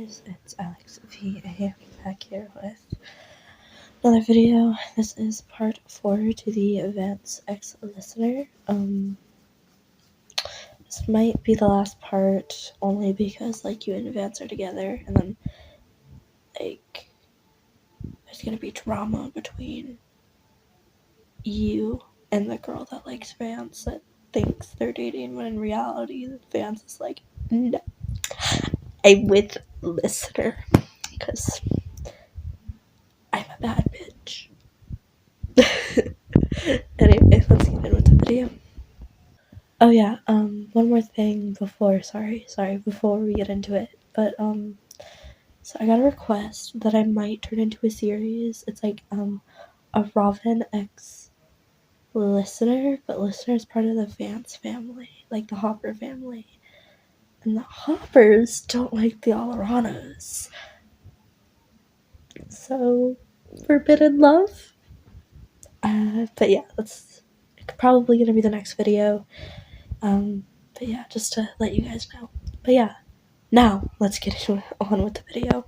guys, it's Alex VA back here with another video. This is part 4 to the Vance ex-listener. This might be the last part only because you and Vance are together, and then there's gonna be drama between you and the girl that likes Vance that thinks they're dating when in reality Vance is like, no, I'm with listener because I'm a bad bitch. Anyway, let's get in with the video. Oh yeah, one more thing before we get into it. But so I got a request that I might turn into a series. It's a Robin X listener, but listener is part of the Vance family, like the Hopper family. And the Hoppers don't like the Oleranos. So forbidden love. But yeah, that's probably gonna be the next video. But yeah, just to let you guys know. But yeah, now let's get on with the video.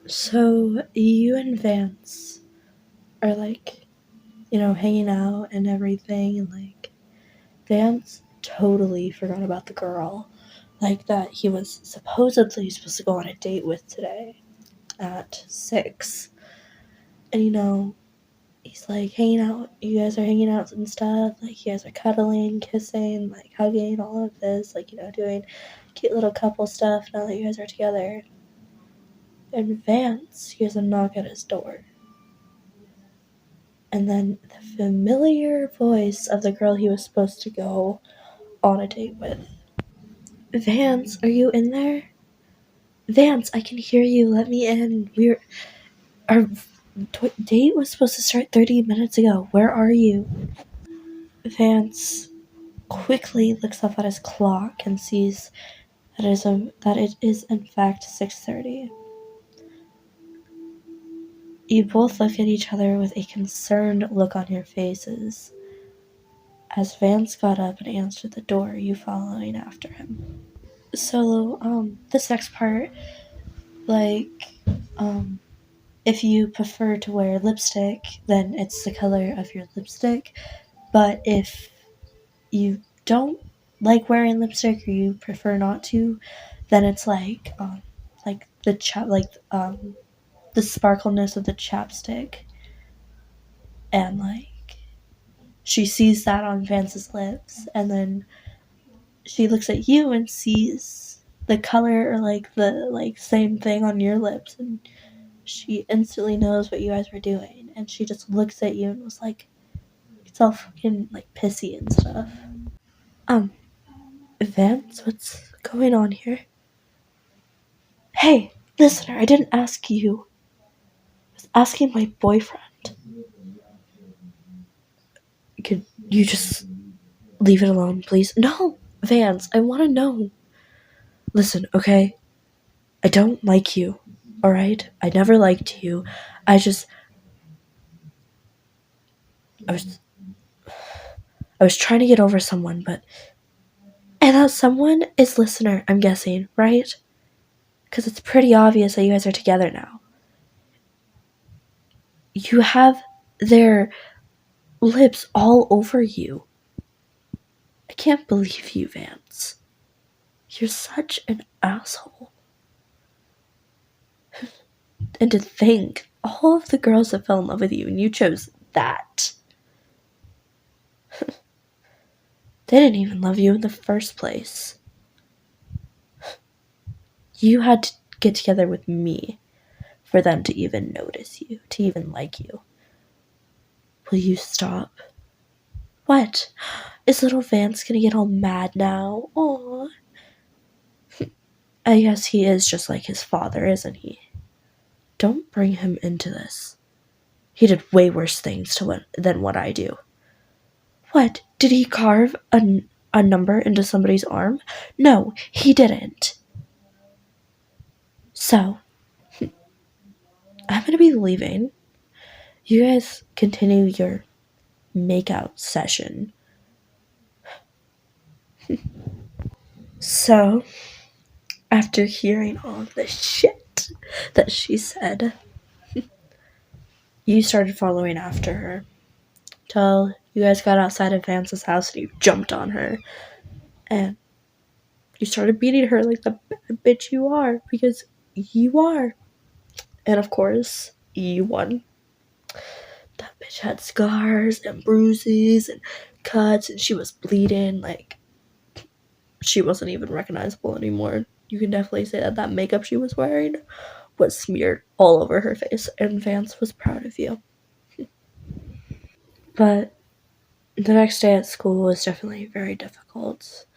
So you and Vance are hanging out and everything, and Vance totally forgot about the girl, that he was supposedly supposed to go on a date with today at 6. And he's hanging out, you guys are hanging out and stuff, you guys are cuddling, kissing, hugging, all of this, doing cute little couple stuff now that you guys are together. And Vance hears a knock at his door. And then the familiar voice of the girl he was supposed to go on a date with. Vance, are you in there? Vance, I can hear you, let me in. Our date was supposed to start 30 minutes ago. Where are you? Vance quickly looks up at his clock and sees that it is in fact 6:30. You both look at each other with a concerned look on your faces. As Vance got up and answered the door, you following after him. So, this next part, if you prefer to wear lipstick, then it's the color of your lipstick. But if you don't like wearing lipstick or you prefer not to, then it's the sparkleness of the chapstick. And she sees that on Vance's lips, and then she looks at you and sees the color or the same thing on your lips, and she instantly knows what you guys were doing, and she just looks at you and was it's all fucking pissy and stuff. Vance, what's going on here? Hey, listener, I didn't ask you. I was asking my boyfriend. Could you just leave it alone, please? No, Vance, I want to know. Listen, okay? I don't like you, alright? I never liked you. I was trying to get over someone, and that someone is listener, I'm guessing, right? Because it's pretty obvious that you guys are together now. You have their lips all over you. I can't believe you, Vance. You're such an asshole. And to think, all of the girls that fell in love with you, and you chose that. They didn't even love you in the first place. You had to get together with me for them to even notice you, to even like you. Will you stop? What? Is little Vance gonna get all mad now? Aww. I guess he is just like his father, isn't he? Don't bring him into this. He did way worse things than what I do. What? Did he carve a number into somebody's arm? No, he didn't. So, I'm gonna be leaving. You guys continue your makeout session. So, after hearing all of the shit that she said, you started following after her till you guys got outside of Vance's house and you jumped on her and you started beating her like the bad bitch you are, because you are. And of course, you won. That bitch had scars and bruises and cuts, and she was bleeding. Like, she wasn't even recognizable anymore. You can definitely say that that makeup she was wearing was smeared all over her face, and Vance was proud of you. But the next day at school was definitely very difficult.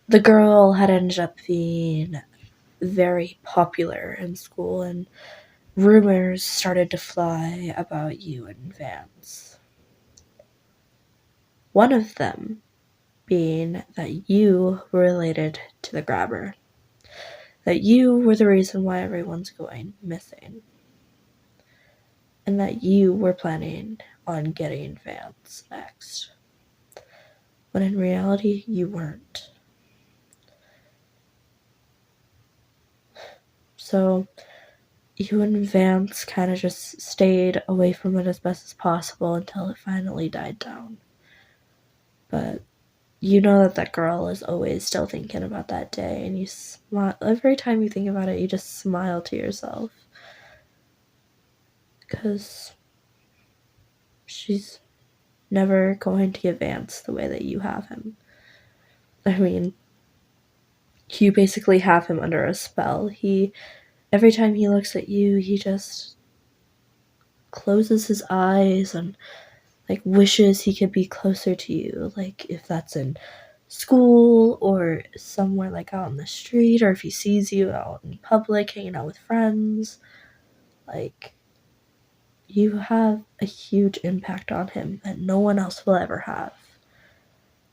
The girl had ended up being very popular in school, and rumors started to fly about you and Vance. One of them being that you were related to the grabber, that you were the reason why everyone's going missing, and that you were planning on getting Vance next, when in reality you weren't. So you and Vance kind of just stayed away from it as best as possible until it finally died down. But you know that that girl is always still thinking about that day, and you smile every time you think about it. You just smile to yourself because she's never going to give Vance the way that you have him. I mean, you basically have him under a spell. Every time he looks at you, he just closes his eyes and like wishes he could be closer to you. Like, if that's in school or somewhere like out on the street, or if he sees you out in public hanging out with friends, like, you have a huge impact on him that no one else will ever have.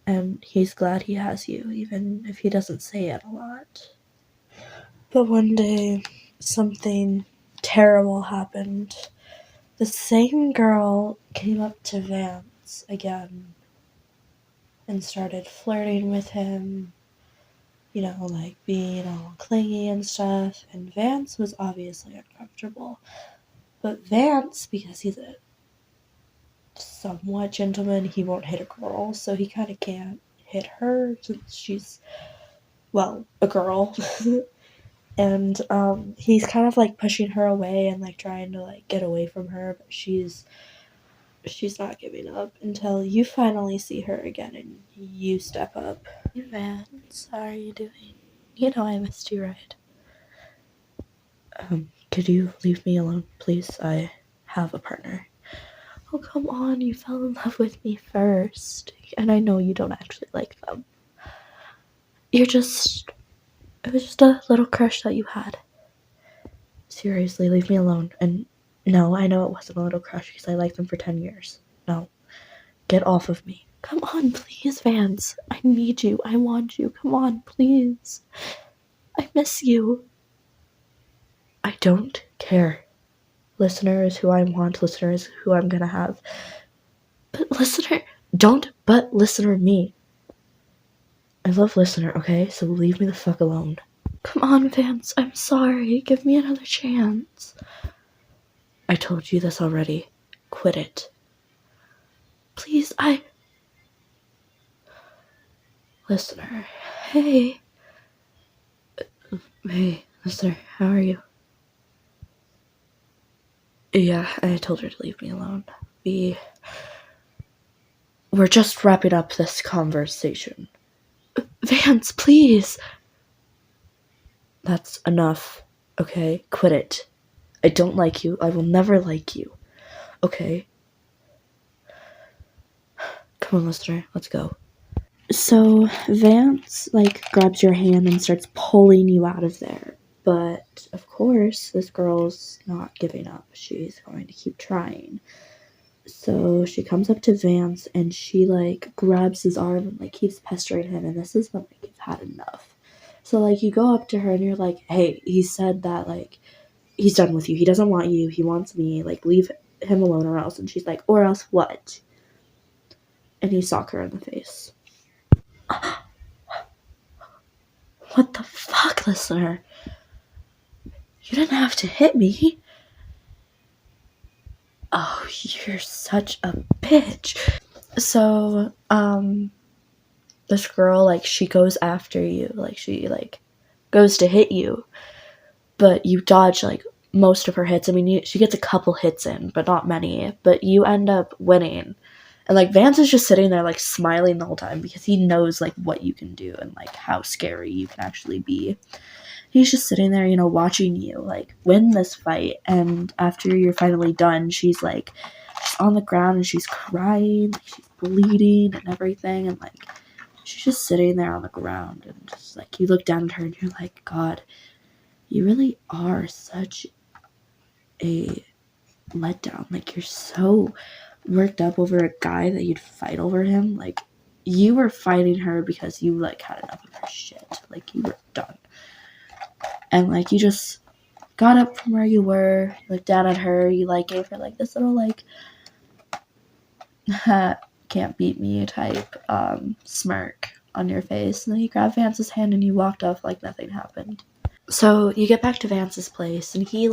And he's glad he has you, even if he doesn't say it a lot. But one day, something terrible happened. The same girl came up to Vance again and started flirting with him, you know, like being all clingy and stuff. And Vance was obviously uncomfortable. But Vance, because he's a somewhat gentleman, he won't hit a girl, so he kind of can't hit her since she's, well, a girl. And he's kind of like pushing her away and like trying to like get away from her, but she's not giving up until you finally see her again and you step up. Hey Vance, how are you doing? You know I missed you, right? Could you leave me alone, please? I have a partner. Oh, come on, you fell in love with me first. And I know you don't actually like them. It was just a little crush that you had. Seriously, leave me alone. And no, I know it wasn't a little crush because I liked them for 10 years. No, get off of me. Come on, please, Vance. I need you. I want you. Come on, please. I miss you. I don't care. Listener is who I want. Listener is who I'm gonna have. But listener me. I love Listener, okay? So leave me the fuck alone. Come on, Vance. I'm sorry. Give me another chance. I told you this already. Quit it. Please, Listener. Hey. Hey, Listener. How are you? Yeah, I told her to leave me alone. We're just wrapping up this conversation. Vance, please. That's enough, okay? Quit it. I don't like you. I will never like you. Okay? Come on, Listener. Let's go. So Vance, like, grabs your hand and starts pulling you out of there. But, of course, this girl's not giving up. She's going to keep trying. So she comes up to Vance and she, like, grabs his arm and, like, keeps pestering him. And this is when, like, you've had enough. So, like, you go up to her and you're like, hey, he said that, like, he's done with you. He doesn't want you. He wants me. Like, leave him alone or else. And she's like, or else what? And you sock her in the face. What the fuck, listener? You didn't have to hit me. Oh, you're such a bitch. So, this girl, like, she goes after you. Like, she, like, goes to hit you. But you dodge, like, most of her hits. I mean, she gets a couple hits in, but not many. But you end up winning. And, like, Vance is just sitting there, like, smiling the whole time because he knows, like, what you can do and, like, how scary you can actually be. He's just sitting there, you know, watching you, like, win this fight. And after you're finally done, she's, like, she's on the ground and she's crying, like, she's bleeding and everything. And, like, she's just sitting there on the ground. And just, like, you look down at her and you're like, God, you really are such a letdown. Like, you're so worked up over a guy that you'd fight over him. Like, you were fighting her because you, like, had enough of her shit. Like, you were done. And, like, you just got up from where you were, looked down at her, you, like, gave her, like, this little, like, can't beat me type smirk on your face. And then you grabbed Vance's hand and you walked off like nothing happened. So you get back to Vance's place and he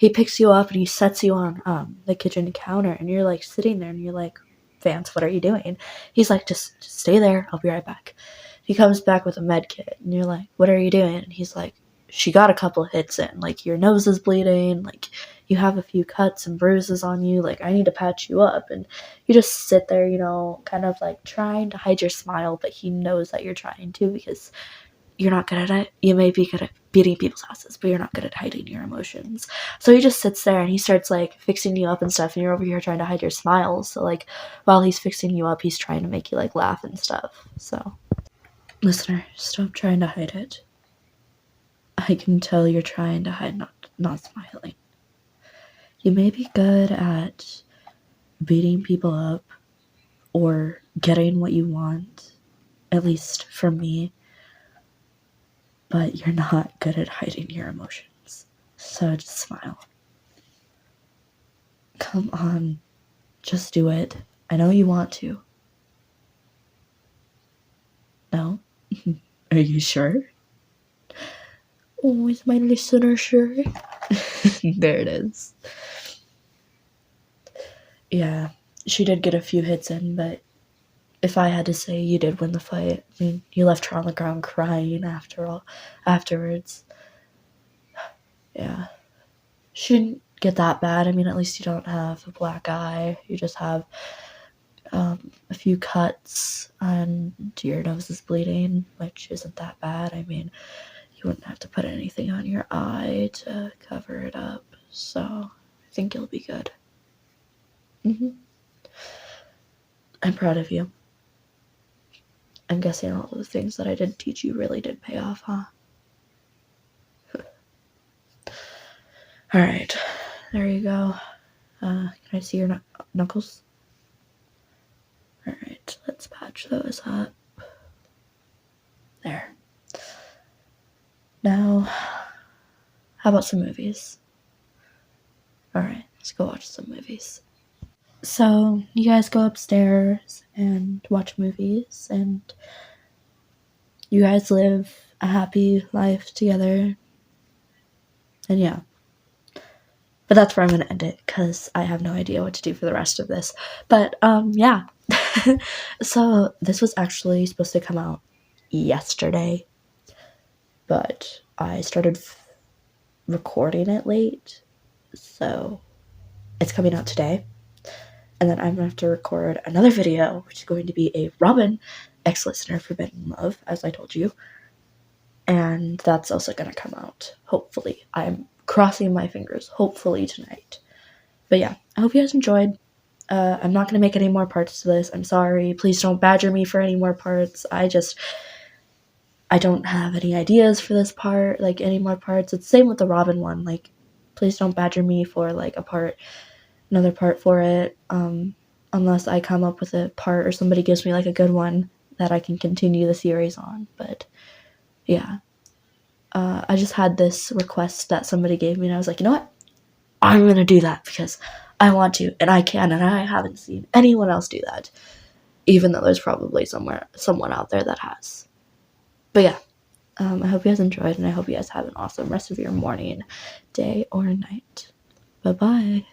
picks you up and he sets you on the kitchen counter and you're, like, sitting there and you're like, Vance, what are you doing? He's like, just stay there, I'll be right back. He comes back with a med kit and you're like, what are you doing? And he's like, she got a couple hits in, like, your nose is bleeding, like, you have a few cuts and bruises on you, like, I need to patch you up. And you just sit there, you know, kind of, like, trying to hide your smile, but he knows that you're trying to because you're not good at it. You may be good at beating people's asses, but you're not good at hiding your emotions. So he just sits there and he starts, like, fixing you up and stuff, and you're over here trying to hide your smiles. So, like, while he's fixing you up, he's trying to make you, like, laugh and stuff. So, listener, stop trying to hide it. I can tell you're trying to hide not smiling. You may be good at beating people up or getting what you want, at least from me, but you're not good at hiding your emotions. So just smile. Come on, just do it. I know you want to. No? Are you sure? Oh, is my listener sure? There it is. Yeah, she did get a few hits in, but if I had to say, you did win the fight. I mean, you left her on the ground crying afterwards. Yeah. She didn't get that bad. I mean, at least you don't have a black eye. You just have a few cuts and your nose is bleeding, which isn't that bad. I mean, you wouldn't have to put anything on your eye to cover it up. So I think you'll be good. I'm proud of you. I'm guessing all of the things that I did teach you really did pay off, huh? Alright, there you go. Can I see your knuckles? Alright, let's patch those up. There. Now, how about some movies? Alright, let's go watch some movies. So, you guys go upstairs and watch movies, and you guys live a happy life together. And yeah. But that's where I'm going to end it, because I have no idea what to do for the rest of this. But, yeah. So, this was actually supposed to come out yesterday, but I started recording it late, so it's coming out today. And then I'm going to have to record another video, which is going to be a Robin ex-listener Forbidden Love, as I told you. And that's also going to come out, hopefully. I'm crossing my fingers, hopefully tonight. But yeah, I hope you guys enjoyed. I'm not going to make any more parts to this. I'm sorry. Please don't badger me for any more parts. I don't have any ideas for this part, like, any more parts. It's the same with the Robin one. Like, please don't badger me for, like, another part for it, unless I come up with a part or somebody gives me, like, a good one that I can continue the series on. But yeah, I just had this request that somebody gave me, and I was like, you know what? I'm gonna do that because I want to, and I can, and I haven't seen anyone else do that, even though there's probably someone out there that has. But yeah, I hope you guys enjoyed, and I hope you guys have an awesome rest of your morning, day, or night. Bye bye.